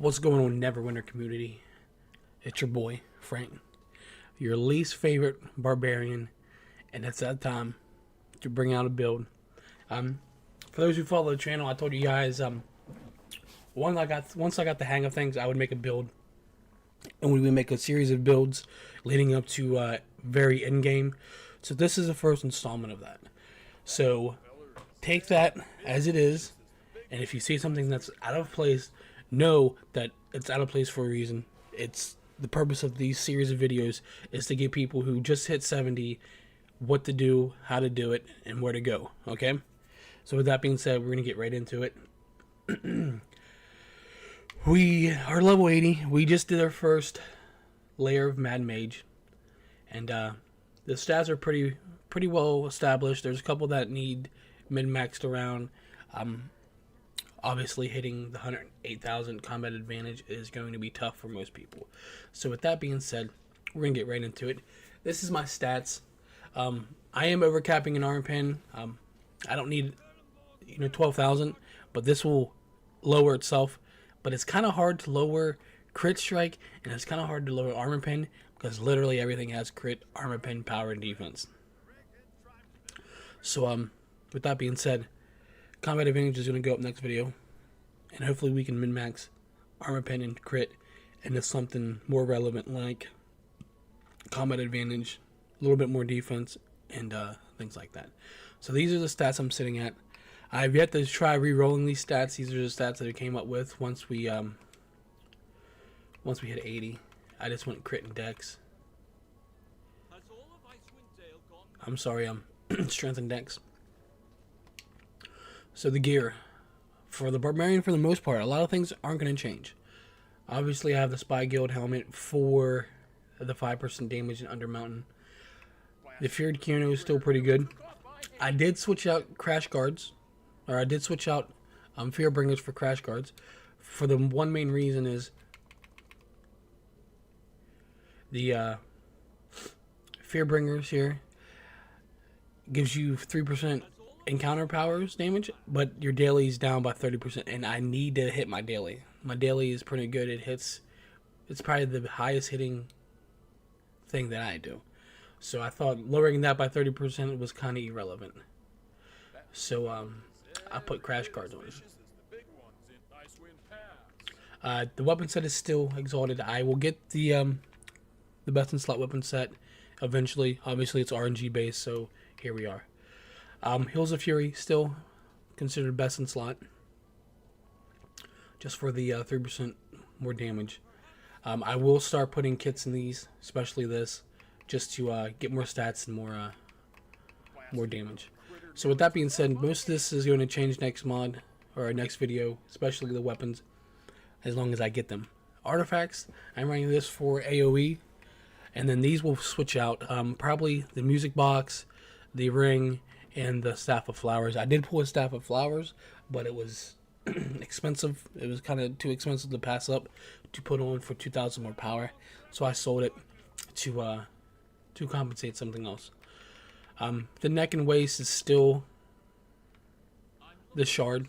What's going on, Neverwinter community? It's your boy, Frank, your least favorite barbarian, and it's that time to bring out a build. For those who follow the channel, I told you guys, once I got the hang of things, I would make a build, and we would make a series of builds leading up to very end game. So this is the first installment of that. So take that as it is, and if you see something that's out of place, know that it's out of place for a reason. It's the purpose of these series of videos is to give people who just hit 70 what to do, how to do it, and where to go. Okay? So with that being said, we're going to get right into it. We are level 80. We just did our first layer of Mad Mage. And the stats are pretty well established. There's a couple that need min-maxed around. Obviously, hitting the 108,000 combat advantage is going to be tough for most people. So with that being said, we're going to get right into it. This is my stats. I am overcapping an arm pin. I don't need 12,000, but this will lower itself. But it's kind of hard to lower crit strike, and it's kind of hard to lower armor pin because literally everything has crit, armor pin, power, and defense. So with that being said, combat advantage is going to go up next video, and hopefully we can min-max armor pen and crit into something more relevant like combat advantage, a little bit more defense, and things like that. So these are the stats I'm sitting at. I've yet to try re-rolling these stats. These are the stats that I came up with once we hit 80. I just went crit and dex. I'm sorry, strength and dex. So the gear. For the Barbarian, for the most part, a lot of things aren't going to change. Obviously, I have the Spy Guild helmet for the 5% damage in Undermountain. The Feared Kimono is still pretty good. I did switch out Crash Guards. Or I did switch out Fearbringers for Crash Guards. For the one main reason is the Fearbringers here gives you 3% encounter powers damage, but your daily is down by 30%, and I need to hit my daily. My daily is pretty good. It's probably the highest hitting thing that I do. So I thought lowering that by 30% was kind of irrelevant. So I put Crash Guards on it. The weapon set is still exalted. I will get the best in slot weapon set eventually. Obviously it's RNG based, so here we are. Hills of Fury still considered best in slot, just for the 3% more damage. I will start putting kits in these, especially this, just to get more stats and more damage. So with that being said, most of this is going to change next mod or next video, especially the weapons, as long as I get them. Artifacts, I'm running this for AoE, and then these will switch out. Probably the music box, the ring, and the Staff of Flowers. I did pull a Staff of Flowers, but it was expensive. It was kind of too expensive to pass up to put on for 2,000 more power. So I sold it to compensate something else. The neck and waist is still the shard.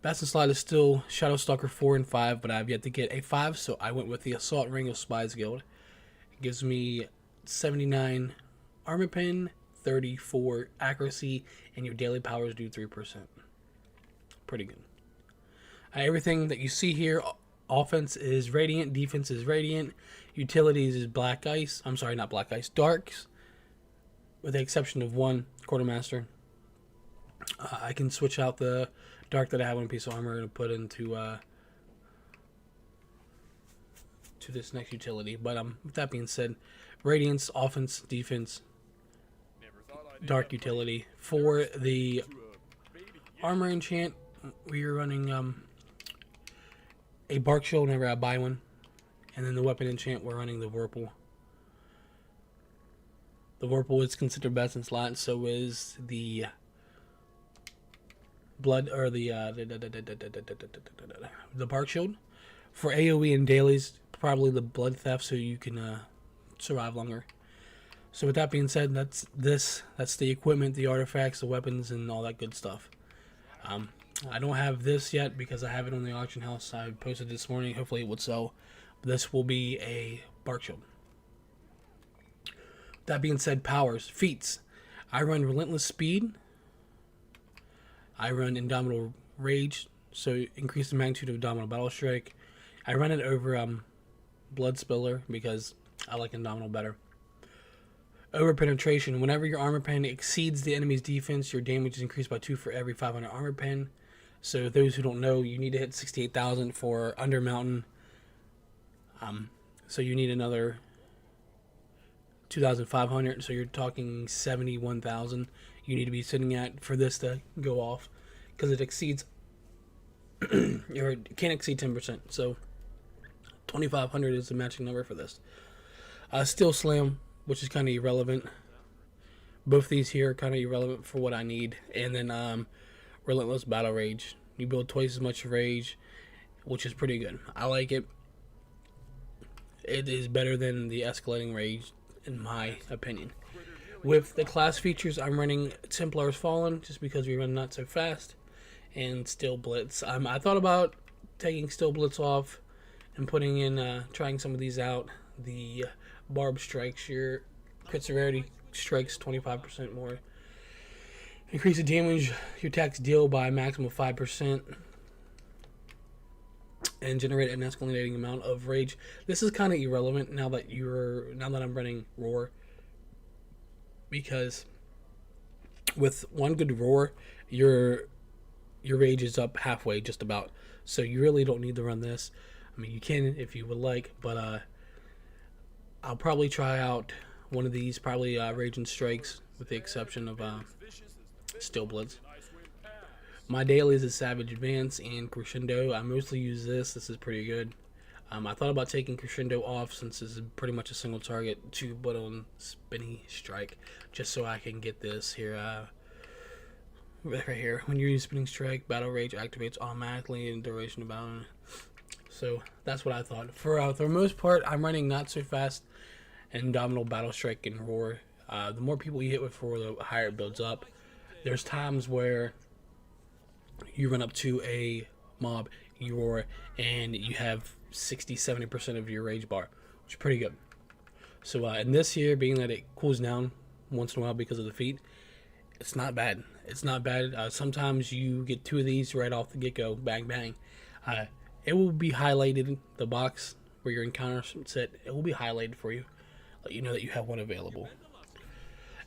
Best in slot is still Shadowstalker 4 and 5, but I've yet to get a 5, so I went with the Assault Ring of Spies Guild. It gives me 79 armor pen, 34 accuracy, and your daily powers do 3%. Pretty good. Everything that you see here, offense is radiant, defense is radiant, utilities is black ice. I'm sorry, not black ice, darks, with the exception of one quartermaster. I can switch out the dark that I have on a piece of armor and put into to this next utility. But with that being said, radiance, offense, defense, dark utility. For the armor enchant, we are running a bark shield whenever I buy one, and then the weapon enchant, we're running the Whirlpool. The Whirlpool is considered best in slot, so is the blood or the bark shield. For AoE and dailies, probably the blood theft, so you can survive longer. So with that being said, that's the equipment, the artifacts, the weapons, and all that good stuff. I don't have this yet because I have it on the auction house. I posted this morning. Hopefully it would sell. This will be a bark shield. That being said, powers, feats. I run relentless speed. I run indomitable rage, so increase the magnitude of indomitable battle strike. I run it over blood spiller because I like indomitable better. Over penetration. Whenever your armor pen exceeds the enemy's defense, your damage is increased by 2 for every 500 armor pen. So those who don't know, you need to hit 68,000 for under mountain. So you need another 2,500. So you're talking 71,000. You need to be sitting at for this to go off, because it exceeds. It can't exceed 10%. So 2,500 is the matching number for this. Steel slam, which is kind of irrelevant. Both these here are kind of irrelevant for what I need. And then relentless battle rage. You build twice as much rage, which is pretty good. I like it. It is better than the escalating rage, in my opinion. With the class features, I'm running Templar's Fallen just because we run not so fast, and Steel Blitz. I thought about taking Steel Blitz off and putting in, trying some of these out. The Barb strikes, your crit severity strikes 25% more. Increase the damage your attacks deal by a maximum of 5%. And generate an escalating amount of rage. This is kind of irrelevant now that I'm running Roar. Because with one good Roar, your rage is up halfway, just about. So you really don't need to run this. I mean, you can if you would like, but I'll probably try out one of these, probably Raging Strikes, with the exception of Steel Blitz. My dailies is Savage Advance and Crescendo. I mostly use this. This is pretty good. I thought about taking Crescendo off since this is pretty much a single target to put on Spinny Strike, just so I can get this here. Right here. When you use Spinning Strike, Battle Rage activates automatically in duration of battle. So that's what I thought. For the most part, I'm running not so fast Indomitable Battle Strike and Roar. The more people you hit with Roar, the higher it builds up. There's times where you run up to a mob, you roar, and you have 60-70% of your rage bar, which is pretty good. So in this here, being that it cools down once in a while because of the feat, it's not bad. It's not bad. Sometimes you get 2 of these right off the get-go, bang bang. It will be highlighted, the box where your encounter set, it will be highlighted for you, let you know that you have one available.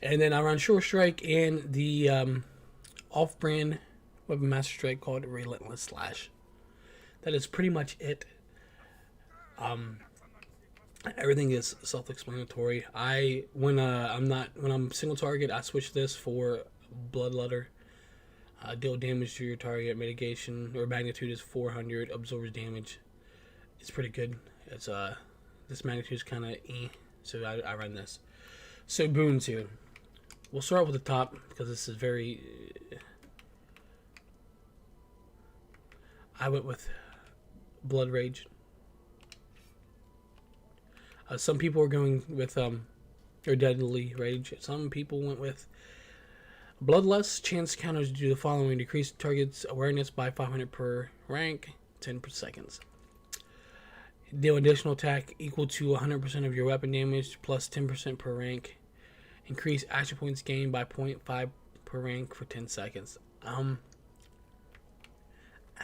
And then I run Short Strike and the off-brand Weapon Master Strike called Relentless Slash. That is pretty much it. Everything is self-explanatory. When I'm single target, I switch this for Bloodletter. Deal damage to your target. Mitigation or magnitude is 400. Absorbs damage. It's pretty good. It's this magnitude is kind of so I run this. So boons here. We'll start with the top because this is very. I went with Blood Rage. Some people are going with or Deadly Rage. Some people went with Bloodlust. Chance counters do the following: decrease target's awareness by 500 per rank, 10 per seconds. Deal additional attack equal to 100% of your weapon damage plus 10% per rank. Increase action points gained by 0.5 per rank for 10 seconds. I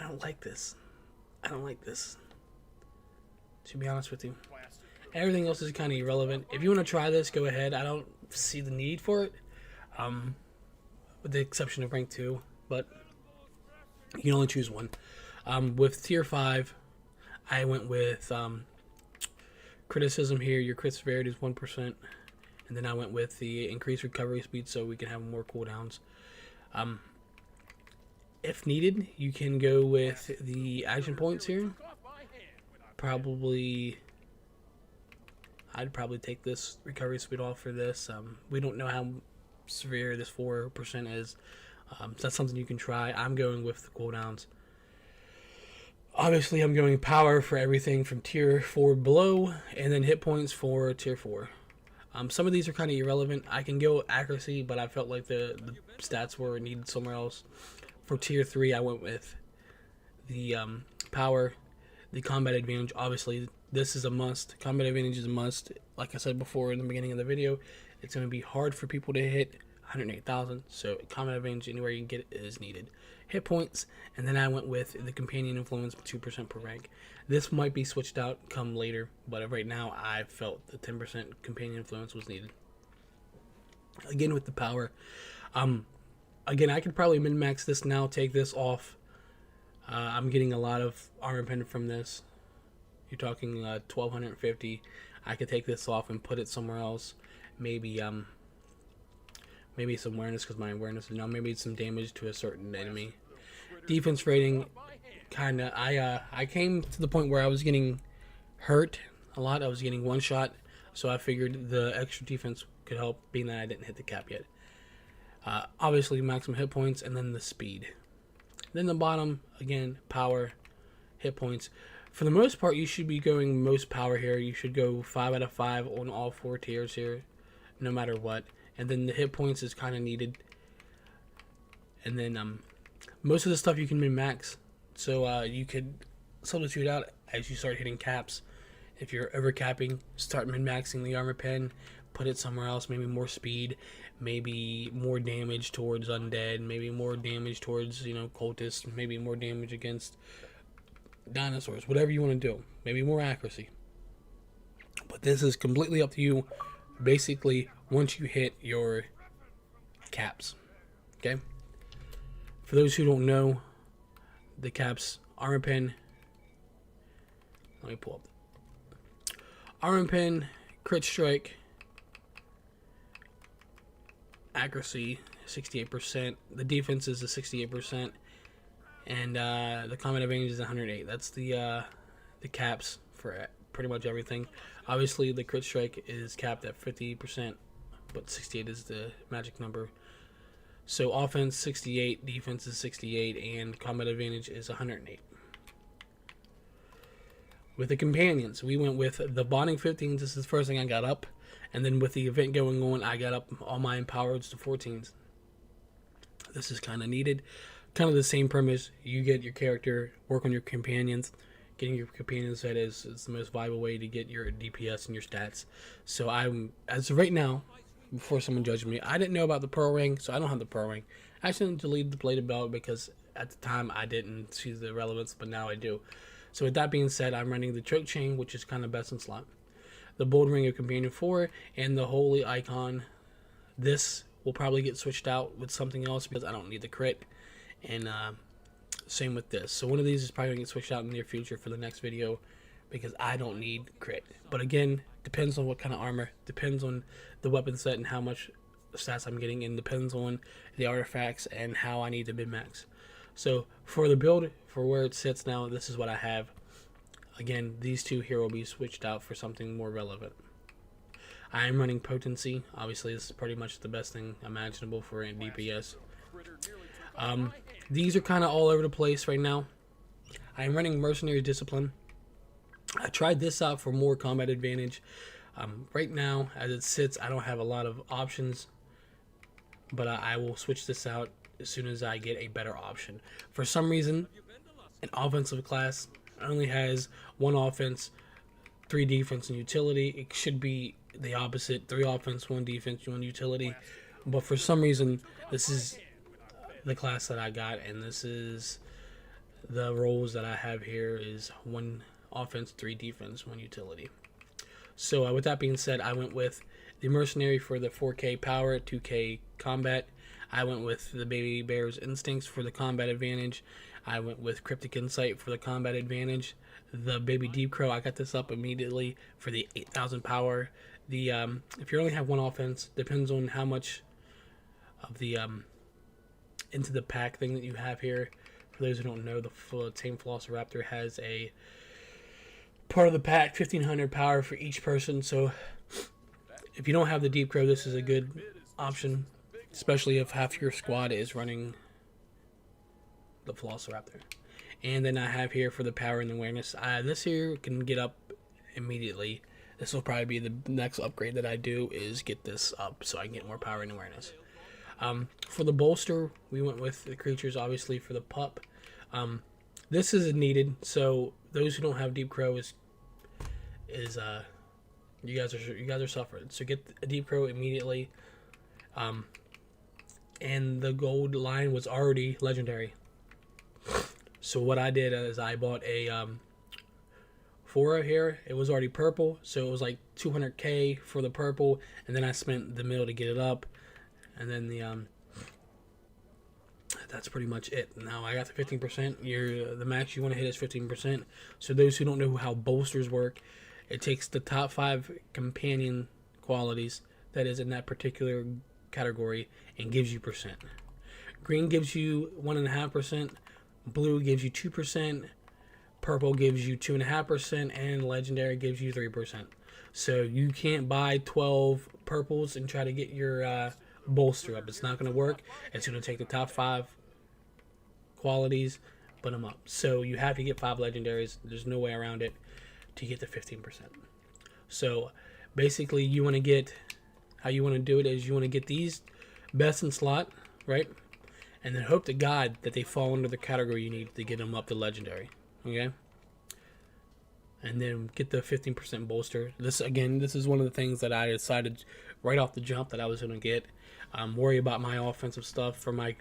don't like this. I don't like this, to be honest with you. Everything else is kind of irrelevant. If you want to try this, go ahead. I don't see the need for it, with the exception of rank 2, but you can only choose one. With tier 5, I went with criticism here. Your crit severity is 1%, and then I went with the increased recovery speed so we can have more cooldowns. If needed, you can go with the action points here. I'd probably take this recovery speed off for this. We don't know how severe this 4% is. So that's something you can try. I'm going with the cooldowns. Obviously, I'm going power for everything from tier 4 below, and then hit points for tier 4. Some of these are kind of irrelevant. I can go accuracy, but I felt like the stats were needed somewhere else. For tier 3, I went with the power, the combat advantage. Obviously, this is a must. Combat advantage is a must. Like I said before in the beginning of the video, it's going to be hard for people to hit 108,000. So combat advantage anywhere you can get it is needed. Hit points, and then I went with the companion influence 2% per rank. This might be switched out come later, but right now I felt the 10% companion influence was needed. Again with the power, again I could probably min-max this now, take this off. I'm getting a lot of armor pen from this. You're talking 1250. I could take this off and put it somewhere else. Maybe maybe some awareness, because my awareness is now maybe some damage to a certain enemy. Defense rating, kinda. I came to the point where I was getting hurt a lot. I was getting one shot, so I figured the extra defense could help, being that I didn't hit the cap yet. Obviously, maximum hit points, and then the speed. Then the bottom, again, power, hit points. For the most part, you should be going most power here. You should go 5 out of 5 on all 4 tiers here, no matter what. And then the hit points is kind of needed. And then most of the stuff you can min-max. So you could substitute out as you start hitting caps. If you're over capping, start min-maxing the armor pen. Put it somewhere else, maybe more speed, maybe more damage towards undead, maybe more damage towards, cultists, maybe more damage against dinosaurs, whatever you want to do. Maybe more accuracy. But this is completely up to you, basically, once you hit your caps. Okay? For those who don't know, the caps, armor pen, let me pull up. Armor pen, crit strike, accuracy 68%, the defense is a 68%, and the combat advantage is 108. That's the caps for pretty much everything. Obviously the crit strike is capped at 50%, but 68 is the magic number. So offense 68, defense is 68, and combat advantage is 108. With the companions, we went with the bonding 15s. This is the first thing I got up. And then with the event going on, I got up all my empowereds to 14s. This is kind of needed. Kind of the same premise. You get your character, work on your companions. Getting your companions set is the most viable way to get your DPS and your stats. So as of right now, before someone judges me, I didn't know about the Pearl Ring, so I don't have the Pearl Ring. I actually deleted the Bladed Belt because at the time I didn't see the relevance, but now I do. So with that being said, I'm running the Choke Chain, which is kind of best in slot. The Bold Ring of Companion 4, and the Holy Icon. This will probably get switched out with something else because I don't need the crit. And same with this. So one of these is probably going to get switched out in the near future for the next video because I don't need crit. But again, depends on what kind of armor, depends on the weapon set and how much stats I'm getting, and depends on the artifacts and how I need to min-max. So for the build, for where it sits now, this is what I have. Again, these two here will be switched out for something more relevant. I am running potency. Obviously, this is pretty much the best thing imaginable for a DPS. These are kind of all over the place right now. I am running mercenary discipline. I tried this out for more combat advantage. Right now, as it sits, I don't have a lot of options, but I will switch this out as soon as I get a better option. For some reason, an offensive class only has 1 offense, 3 defense, and utility. It should be the opposite: 3 offense, 1 defense, 1 utility. But for some reason, this is the class that I got, and this is the roles that I have here: is 1 offense, 3 defense, 1 utility. So with that being said, I went with the mercenary for the 4K power, 2K combat. I went with the Baby Bear's Instincts for the combat advantage. I went with Cryptic Insight for the combat advantage. The Baby Deep Crow, I got this up immediately for the 8,000 power. The if you only have 1 offense, depends on how much of the into the pack thing that you have here. For those who don't know, the Tame Velociraptor has a part of the pack 1,500 power for each person. So if you don't have the Deep Crow, this is a good option, especially if half your squad is running the Velociraptor. And then I have here for the power and awareness. This here can get up immediately. This will probably be the next upgrade that I do, is get this up so I can get more power and awareness. For the bolster, we went with the creatures, obviously, for the pup. This isn't needed, so those who don't have Deep Crow is you guys are suffering. So get a Deep Crow immediately. And the gold line was already legendary. So what I did is I bought a Fora here. It was already purple, so it was like 200k for the purple, and then I spent the mill to get it up, and then the that's pretty much it. Now I got the 15%. The max you want to hit is 15%. So those who don't know how bolsters work, it takes the top 5 companion qualities that is in that particular category and gives you percent. Green gives you 1.5%, blue gives you 2%, purple gives you 2.5%, and legendary gives you 3%. So you can't buy 12 purples and try to get your bolster up. It's not going to work. It's going to take the top 5 qualities, put them up. So you have to get 5 legendaries. There's no way around it to get the 15%. So basically, you want to get, how you want to do it is you want to get these best in slot, right? And then hope to God that they fall under the category you need to get them up to legendary. Okay? And then get the 15% bolster. This is one of the things that I decided right off the jump that I was going to get. Worry about my offensive stuff for my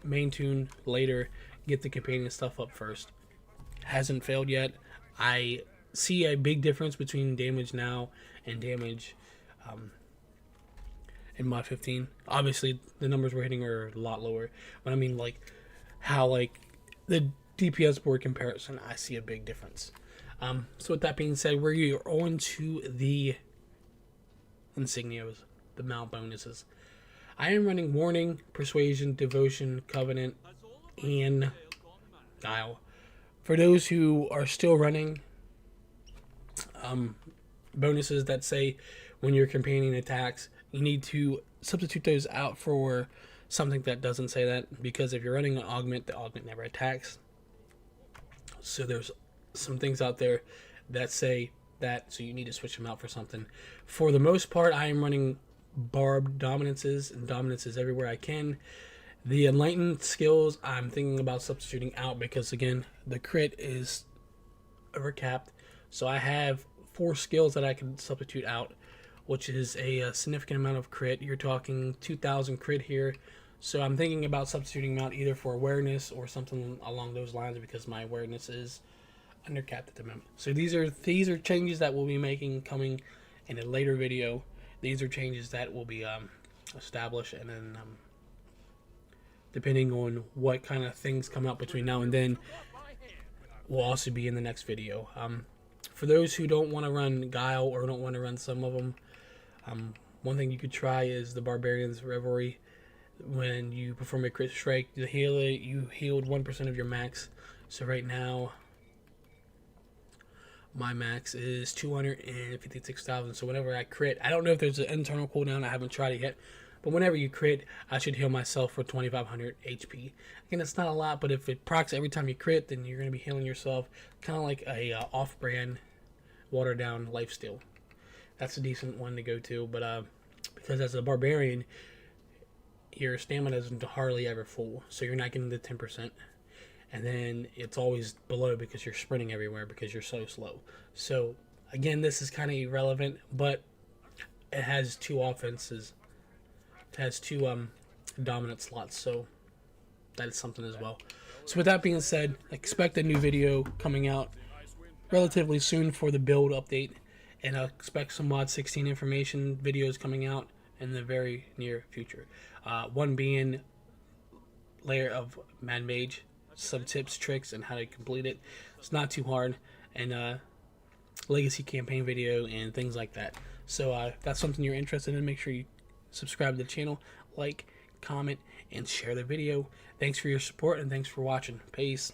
main tune later. Get the companion stuff up first. Hasn't failed yet. I see a big difference between damage now and damage in mod 15. Obviously, the numbers we're hitting are a lot lower. But I mean, like, how, like, the DPS board comparison, I see a big difference. So with that being said, we're on to the Insignias, the mount bonuses. I am running Warning, Persuasion, Devotion, Covenant, and Guile. For those who are still running bonuses that say when your companion attacks, you need to substitute those out for something that doesn't say that, because if you're running an augment, the augment never attacks. So there's some things out there that say that, so you need to switch them out for something. For the most part, I am running Barb dominances and dominances everywhere I can. The enlightened skills I'm thinking about substituting out, because again, the crit is overcapped. So I have 4 skills that I can substitute out, which is a significant amount of crit. You're talking 2,000 crit here. So I'm thinking about substituting them out either for awareness or something along those lines, because my awareness is undercapped at the moment. So these are changes that we'll be making coming in a later video. These are changes that will be established, and then depending on what kind of things come up between now and then, will also be in the next video. For those who don't want to run Guile or don't want to run some of them, one thing you could try is the Barbarian's Revelry. When you perform a crit strike, you healed 1% of your max. So right now, my max is 256,000. So whenever I crit, I don't know if there's an internal cooldown. I haven't tried it yet. But whenever you crit, I should heal myself for 2,500 HP. Again, it's not a lot, but if it procs every time you crit, then you're going to be healing yourself. Kind of like a off-brand, watered-down lifesteal. That's a decent one to go to. But because as a Barbarian, your stamina isn't hardly ever full. So you're not getting the 10%. And then it's always below because you're sprinting everywhere because you're so slow. So, again, this is kind of irrelevant, but it has 2 offenses. It has 2 dominant slots, so that is something as well. So with that being said, expect a new video coming out relatively soon for the build update, and expect some mod 16 information videos coming out in the very near future. One being layer of Mad Mage, some tips, tricks, and how to complete it. It's not too hard, and legacy campaign video and things like that. So if that's something you're interested in, make sure you subscribe to the channel, like, comment, and share the video. Thanks for your support, and thanks for watching. Peace.